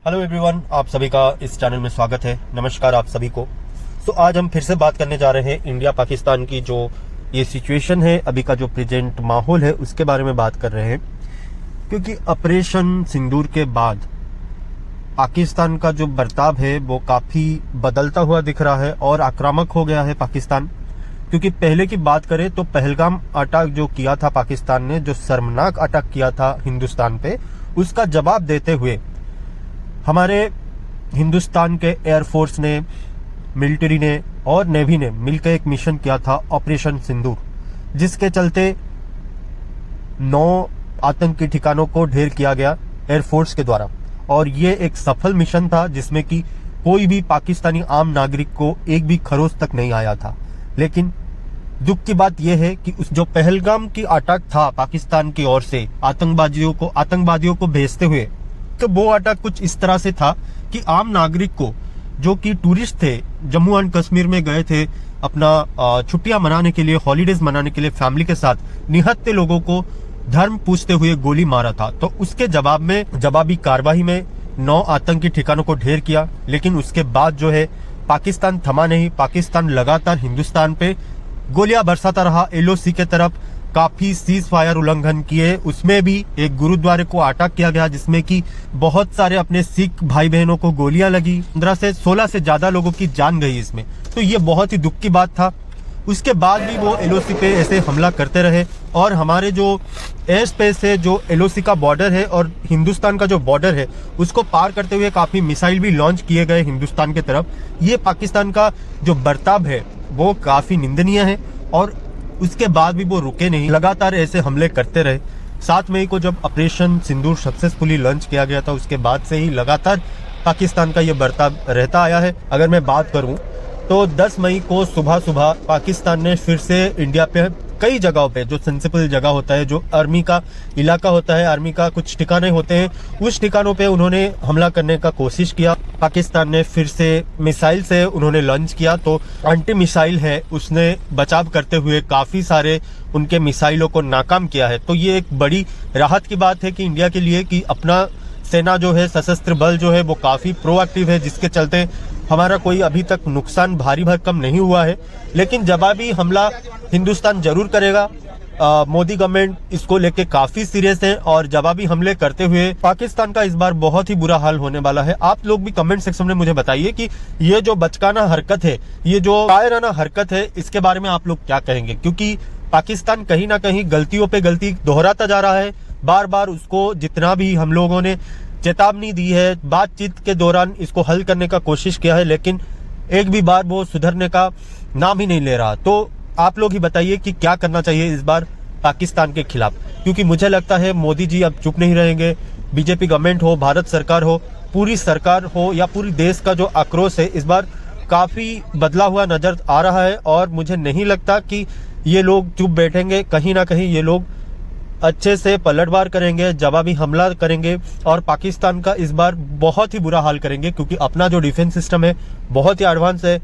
Hello everyone, आप सभी का इस चैनल में स्वागत है। नमस्कार आप सभी को। तो आज हम फिर से बात करने जा रहे हैं इंडिया पाकिस्तान की जो ये सिचुएशन है, अभी का जो प्रेजेंट माहौल है उसके बारे में बात कर रहे हैं। क्योंकि ऑपरेशन सिंदूर के बाद पाकिस्तान का जो बर्ताव है वो काफ़ी बदलता हुआ दिख रहा है और आक्रामक हो गया है पाकिस्तान। क्योंकि पहले की बात करें तो पहलगाम अटैक जो किया था पाकिस्तान ने, जो शर्मनाक अटैक किया था हिंदुस्तान पे, उसका जवाब देते हुए हमारे हिंदुस्तान के एयरफोर्स ने, मिलिट्री ने और नेवी ने मिलकर एक मिशन किया था ऑपरेशन सिंदूर, जिसके चलते 9 आतंकी ठिकानों को ढेर किया गया एयरफोर्स के द्वारा। और ये एक सफल मिशन था जिसमें कि कोई भी पाकिस्तानी आम नागरिक को एक भी खरोच तक नहीं आया था। लेकिन दुख की बात यह है कि उस जो पहलगाम की अटैक था पाकिस्तान की ओर से आतंकवादियों को भेजते हुए, तो वो अटैक कुछ इस तरह से था कि आम नागरिक को, जो कि टूरिस्ट थे, जम्मू एंड कश्मीर में गए थे अपना छुट्टियां मनाने के लिए, हॉलीडेज मनाने के लिए फैमिली के साथ, निहत्थे लोगों को धर्म पूछते हुए गोली मारा था। तो उसके जवाब में जवाबी कार्रवाई में 9 आतंकी ठिकानों को ढेर किया। लेकिन उसके बाद जो है पाकिस्तान थमा नहीं। पाकिस्तान लगातार हिंदुस्तान पे गोलियां बरसाता रहा। LOC के तरफ काफी सीज फायर उल्लंघन किए। उसमें भी एक गुरुद्वारे को अटैक किया गया जिसमें कि बहुत सारे अपने सिख भाई बहनों को गोलियां लगी। 15 से 16 से ज्यादा लोगों की जान गई इसमें। तो ये बहुत ही दुख की बात था। उसके बाद भी वो LOC पे ऐसे हमला करते रहे और हमारे जो एयर स्पेस है, जो LOC का बॉर्डर है और हिंदुस्तान का जो बॉर्डर है, उसको पार करते हुए काफी मिसाइल भी लॉन्च किए गए हिंदुस्तान की तरफ। ये पाकिस्तान का जो बर्ताव है वो काफी निंदनीय है और उसके बाद भी वो रुके नहीं, लगातार ऐसे हमले करते रहे। 7 मई को जब ऑपरेशन सिंदूर सक्सेसफुली लॉन्च किया गया था, उसके बाद से ही लगातार पाकिस्तान का ये बर्ताव रहता आया है। अगर मैं बात करूं तो 10 मई को सुबह सुबह पाकिस्तान ने फिर से इंडिया पे कई जगहों पे, जो सेंसिबल जगह होता है, जो आर्मी का इलाका होता है, आर्मी का कुछ ठिकाने होते हैं, उस ठिकानों पे उन्होंने हमला करने का कोशिश किया। पाकिस्तान ने फिर से मिसाइल से उन्होंने लॉन्च किया, तो एंटी मिसाइल है उसने बचाव करते हुए काफी सारे उनके मिसाइलों को नाकाम किया है। तो ये एक बड़ी राहत की बात है कि इंडिया के लिए कि अपना सेना जो है, सशस्त्र बल जो है वो काफी प्रोएक्टिव है, जिसके चलते हमारा कोई अभी तक नुकसान भारी भरकम नहीं हुआ है। लेकिन जवाबी हमला हिंदुस्तान जरूर करेगा। मोदी गवर्नमेंट इसको लेके काफी सीरियस है और जवाबी हमले करते हुए पाकिस्तान का इस बार बहुत ही बुरा हाल होने वाला है। आप लोग भी कमेंट सेक्शन में मुझे बताइए कि ये जो बचकाना हरकत है, ये जो कायराना हरकत है, इसके बारे में आप लोग क्या कहेंगे। क्योंकि पाकिस्तान कहीं ना कहीं गलतियों पे गलती दोहराता जा रहा है। बार बार उसको जितना भी हम लोगों ने चेतावनी दी है, बातचीत के दौरान इसको हल करने का कोशिश किया है, लेकिन एक भी बार वो सुधरने का नाम ही नहीं ले रहा। तो आप लोग ही बताइए कि क्या करना चाहिए इस बार पाकिस्तान के खिलाफ। क्योंकि मुझे लगता है मोदी जी अब चुप नहीं रहेंगे। बीजेपी गवर्नमेंट हो, भारत सरकार हो, पूरी सरकार हो या पूरी देश का जो आक्रोश है इस बार काफी बदला हुआ नजर आ रहा है। और मुझे नहीं लगता कि ये लोग चुप बैठेंगे। कहीं ना कहीं ये लोग अच्छे से पलटवार करेंगे, जवाबी हमला करेंगे और पाकिस्तान का इस बार बहुत ही बुरा हाल करेंगे। क्योंकि अपना जो डिफेंस सिस्टम है बहुत ही एडवांस है।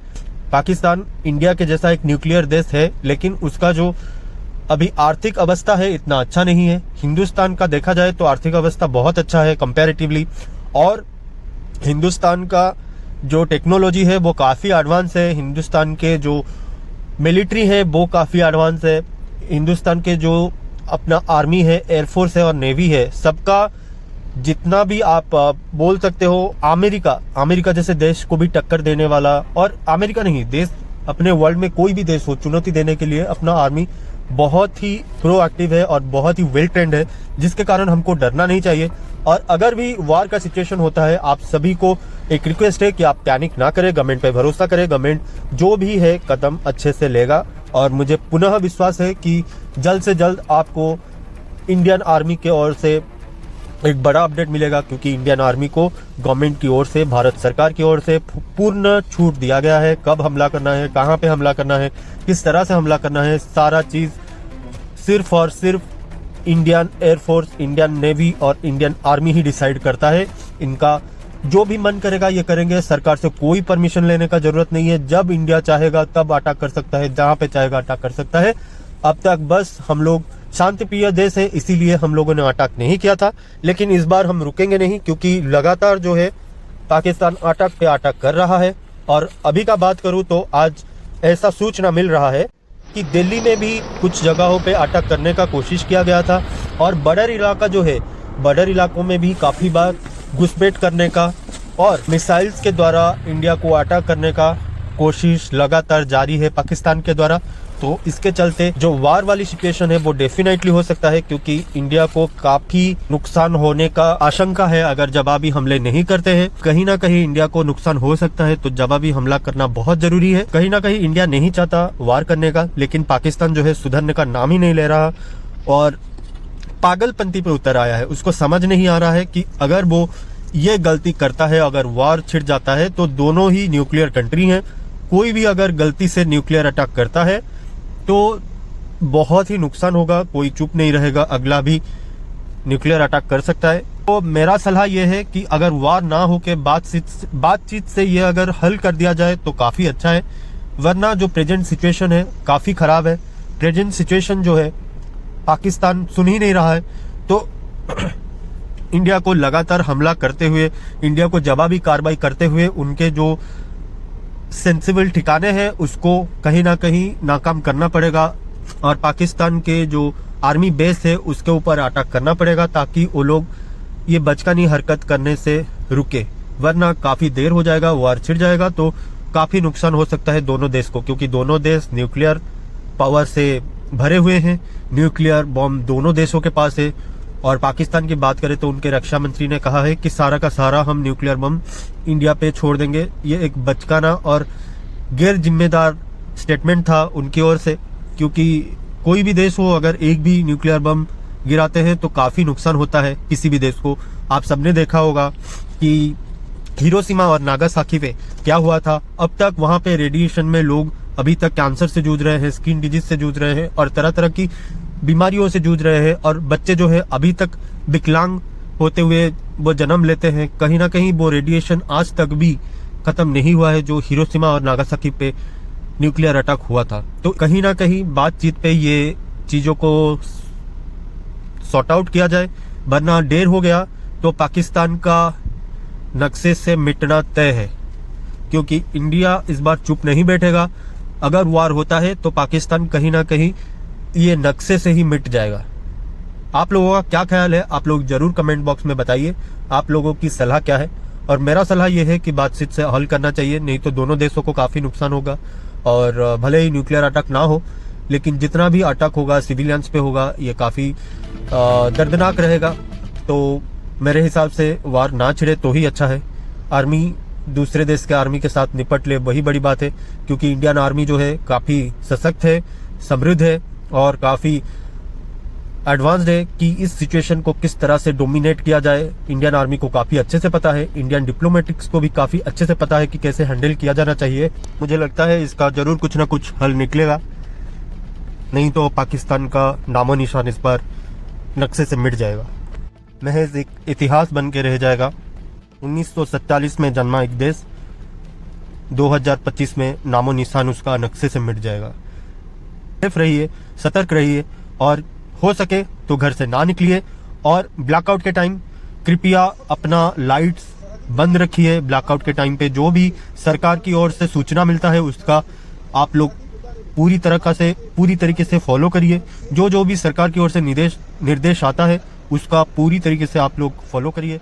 पाकिस्तान इंडिया के जैसा एक न्यूक्लियर देश है, लेकिन उसका जो अभी आर्थिक अवस्था है इतना अच्छा नहीं है। हिंदुस्तान का देखा जाए तो आर्थिक अवस्था बहुत अच्छा है कंपैरेटिवली, और हिंदुस्तान का जो टेक्नोलॉजी है वो काफी एडवांस है। हिंदुस्तान के जो मिलिट्री है वो काफी एडवांस है। हिंदुस्तान के जो अपना आर्मी है, एयरफोर्स है और नेवी है, सबका जितना भी आप बोल सकते हो, अमेरिका जैसे देश को भी टक्कर देने वाला, और अमेरिका नहीं, देश अपने वर्ल्ड में कोई भी देश हो, चुनौती देने के लिए अपना आर्मी बहुत ही प्रोएक्टिव है और बहुत ही वेल ट्रेंड है, जिसके कारण हमको डरना नहीं चाहिए। और अगर भी वार का सिचुएशन होता है, आप सभी को एक रिक्वेस्ट है कि आप पैनिक ना करें, गवर्नमेंट पे भरोसा करें। गवर्नमेंट जो भी है कदम अच्छे से लेगा और मुझे पुनः विश्वास है कि जल्द से जल्द आपको इंडियन आर्मी की ओर से एक बड़ा अपडेट मिलेगा। क्योंकि इंडियन आर्मी को गवर्नमेंट की ओर से, भारत सरकार की ओर से पूर्ण छूट दिया गया है। कब हमला करना है, कहां पे हमला करना है, किस तरह से हमला करना है, सारा चीज सिर्फ और सिर्फ इंडियन एयरफोर्स, इंडियन नेवी और इंडियन आर्मी ही डिसाइड करता है। इनका जो भी मन करेगा ये करेंगे। सरकार से कोई परमिशन लेने का जरूरत नहीं है। जब इंडिया चाहेगा तब अटैक कर सकता है, जहां पे चाहेगा अटैक कर सकता है। अब तक बस हम लोग शांतिप्रिय देश है, इसीलिए हम लोगों ने अटैक नहीं किया था। लेकिन इस बार हम रुकेंगे नहीं, क्योंकि लगातार जो है पाकिस्तान अटक पे अटक कर रहा है। और अभी का बात करूं तो आज ऐसा सूचना मिल रहा है कि दिल्ली में भी कुछ जगहों पे अटक करने का कोशिश किया गया था और बॉर्डर इलाका जो है, बॉर्डर इलाकों में भी काफ़ी बार घुसपैठ करने का और मिसाइल्स के द्वारा इंडिया को अटैक करने का कोशिश लगातार जारी है पाकिस्तान के द्वारा। तो इसके चलते जो वार वाली सिचुएशन है वो डेफिनेटली हो सकता है, क्योंकि इंडिया को काफी नुकसान होने का आशंका है अगर जवाबी हमले नहीं करते हैं। कहीं ना कहीं इंडिया को नुकसान हो सकता है, तो जवाबी हमला करना बहुत जरूरी है। कहीं ना कहीं इंडिया नहीं चाहता वार करने का, लेकिन पाकिस्तान जो है सुधरने का नाम ही नहीं ले रहा और पागलपंती पे उतर आया है। उसको समझ नहीं आ रहा है कि अगर वो ये गलती करता है, अगर वार छिड़ जाता है, तो दोनों ही न्यूक्लियर कंट्री हैं। कोई भी अगर गलती से न्यूक्लियर अटैक करता है तो बहुत ही नुकसान होगा, कोई चुप नहीं रहेगा, अगला भी न्यूक्लियर अटैक कर सकता है। तो मेरा सलाह यह है कि अगर वार ना हो के बातचीत से ये अगर हल कर दिया जाए तो काफ़ी अच्छा है, वरना जो प्रेजेंट सिचुएशन है काफ़ी ख़राब है। प्रेजेंट सिचुएशन जो है पाकिस्तान सुन ही नहीं रहा है, तो इंडिया को लगातार हमला करते हुए, इंडिया को जवाबी कार्रवाई करते हुए उनके जो सेंसिबल ठिकाने हैं उसको कहीं ना कहीं नाकाम करना पड़ेगा और पाकिस्तान के जो आर्मी बेस है उसके ऊपर अटैक करना पड़ेगा, ताकि वो लोग ये बचकानी हरकत करने से रुके, वरना काफ़ी देर हो जाएगा, वार छिड़ जाएगा तो काफ़ी नुकसान हो सकता है दोनों देश को, क्योंकि दोनों देश न्यूक्लियर पावर से भरे हुए हैं, न्यूक्लियर बॉम्ब दोनों देशों के पास है। और पाकिस्तान की बात करें तो उनके रक्षा मंत्री ने कहा है कि सारा का सारा हम न्यूक्लियर बम इंडिया पे छोड़ देंगे। ये एक बचकाना और गैर जिम्मेदार स्टेटमेंट था उनकी ओर से, क्योंकि कोई भी देश हो अगर एक भी न्यूक्लियर बम गिराते हैं तो काफ़ी नुकसान होता है किसी भी देश को। आप सबने देखा होगा कि हिरोशिमा और नागासाकी पे क्या हुआ था। अब तक वहाँ पे रेडिएशन में लोग अभी तक कैंसर से जूझ रहे हैं, स्किन डिजीज से जूझ रहे हैं और तरह तरह की बीमारियों से जूझ रहे हैं, और बच्चे जो है अभी तक विकलांग होते हुए वो जन्म लेते हैं। कहीं ना कहीं वो रेडिएशन आज तक भी खत्म नहीं हुआ है जो हिरोशिमा और नागासाकी पे न्यूक्लियर अटैक हुआ था। तो कहीं ना कहीं बातचीत पे ये चीज़ों को सॉर्ट आउट किया जाए, वरना देर हो गया तो पाकिस्तान का नक्शे से मिटना तय है, क्योंकि इंडिया इस बार चुप नहीं बैठेगा। अगर वार होता है तो पाकिस्तान कहीं ना कहीं ये नक्शे से ही मिट जाएगा। आप लोगों का क्या ख्याल है, आप लोग जरूर कमेंट बॉक्स में बताइए आप लोगों की सलाह क्या है। और मेरा सलाह ये है कि बातचीत से हल करना चाहिए, नहीं तो दोनों देशों को काफ़ी नुकसान होगा। और भले ही न्यूक्लियर अटैक ना हो, लेकिन जितना भी अटैक होगा सिविलियंस पे होगा, ये काफ़ी दर्दनाक रहेगा। तो मेरे हिसाब से वार ना छिड़े तो ही अच्छा है। आर्मी दूसरे देश के आर्मी के साथ निपट ले, वही बड़ी बात है, क्योंकि इंडियन आर्मी जो है काफ़ी सशक्त है, समृद्ध है और काफ़ी एडवांस्ड है कि इस सिचुएशन को किस तरह से डोमिनेट किया जाए। इंडियन आर्मी को काफ़ी अच्छे से पता है, इंडियन डिप्लोमेटिक्स को भी काफ़ी अच्छे से पता है कि कैसे हैंडल किया जाना चाहिए। मुझे लगता है इसका जरूर कुछ ना कुछ हल निकलेगा, नहीं तो पाकिस्तान का नामो निशान इस बार नक्शे से मिट जाएगा, महज एक इतिहास बन के रह जाएगा। 1947 में जन्मा एक देश 2025 में नामो निशान उसका नक्शे से मिट जाएगा। सेफ रहिए, सतर्क रहिए और हो सके तो घर से ना निकलिए। और ब्लैकआउट के टाइम कृपया अपना लाइट्स बंद रखिए। ब्लैकआउट के टाइम पे जो भी सरकार की ओर से सूचना मिलता है उसका आप लोग पूरी तरीके से फॉलो करिए। जो भी सरकार की ओर से निर्देश आता है उसका पूरी तरीके से आप लोग फॉलो करिए।